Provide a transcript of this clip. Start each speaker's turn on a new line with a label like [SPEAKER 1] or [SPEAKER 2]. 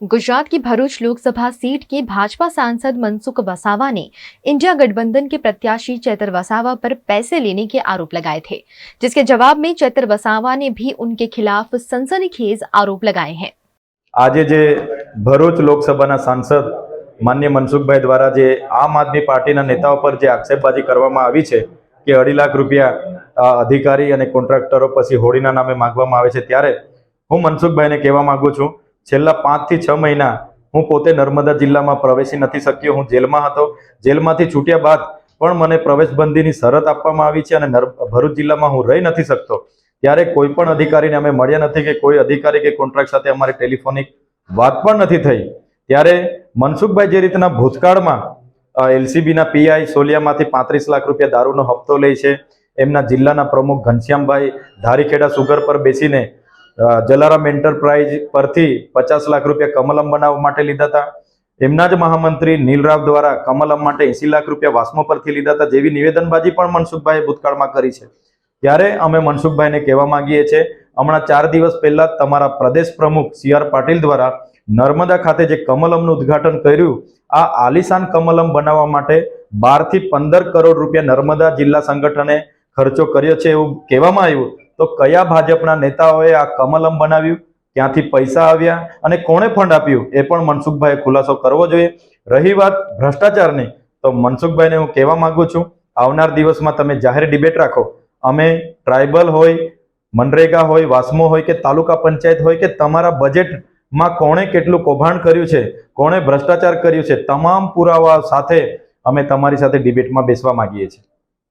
[SPEAKER 1] गुजरात की भरूच लोकसभा सीट के भाजपा सांसद मनसुख वसावा ने इंडिया गठबंधन के प्रत्याशी चैतर वसावा पर पैसे लेने के आरोप लगाए थे, जिसके जवाब में चैतर वसावा ने भी उनके खिलाफ सनसनीखेज आरोप लगाए हैं।
[SPEAKER 2] आज जे भरूच लोकसभा सांसद माननीय मनसुखभाई द्वारा जे आम आदमी पार्टी नेताओं पर जे आक्षेपबाजी करवामां आवी छे कि 2.5 लाख रुपया अधिकारी और कॉन्ट्राक्टरो पछी होळीना नामे मांगवामां आवे छे, त्यारे हूँ मनसुखभाई ने कहेवा मांगु छूं छेल्ला 5 થી 6 महीना हूँ पोते नर्मदा जिल्ला में प्रवेशी नहीं शक्यो। हूँ जेल में हतो, जेल में छूट्या बाद पण मने प्रवेशबंधीनी शरत आपवामां आवी छे अने भरूच जिल्ला में हूँ रही नहीं सकतो। त्यारे कोई पण अधिकारी ने अमे मळ्या नथी के कोई अधिकारी के कॉन्ट्राक्ट साथे अमारी टेलिफोनिक वात पण नथी थई। त्यारे मनसुखभाई जे रीतना भूतकाळमां एलसीबी ना पीआई सोलियामांथी 35 लाख रुपया दारूनो हप्तो ले छे, एमना जिल्लाना प्रमुख घनश्यामभाई धारीखेड़ा सुगर पर बेसीने जलाराम एंटरप्राइज परथी 50 लाख रुपया कमलम बनाववा माटे लीधा था। एमना ज महामंत्री नीलराव द्वारा कमलम माटे 80 लाख रुपया वास्मो परथी लीधा था, जेवी निवेदनबाजी पण मनसुखभाई भूतकाळमां करी छे। त्यारे अमे मनसुखभाई ने कहेवा मांगीए छे, हमणां 4 दिवस पहेला तमारा प्रदेश प्रमुख सीआर पाटील द्वारा नर्मदा खाते जे कमलमनुं उद्घाटन कर्युं, आ आलिशान कमलम बनाववा माटे 12 થી 15 करोड़ रुपया नर्मदा जिल्ला संगठने खर्चो कर्यो छे एवुं कहेवामां आव्युं। तो कया भाजपना नेताओए आ कमलम बनाव्युं, क्यांथी पैसा आव्या अने कोणे फंड आप्युं ए पण मनसुखभाई खुलासो करवो जोईए। रही वात भ्रष्टाचारनी, तो मनसुखभाई ने हूँ कहेवा मांगु छुं, आवनार दिवसमां तमे जाहेर डिबेट राखो। अमे ट्राइबल होय, मनरेगा होय, वास्मो होय के तालुका पंचायत होय के तमारा बजेट में कोणे केटलुं कौभांड कर्युं छे, कोणे भ्रष्टाचार कर्युं छे, तमाम पुरावा साथे अमे तमारी साथे डिबेट में बेसवा मांगीए छीए।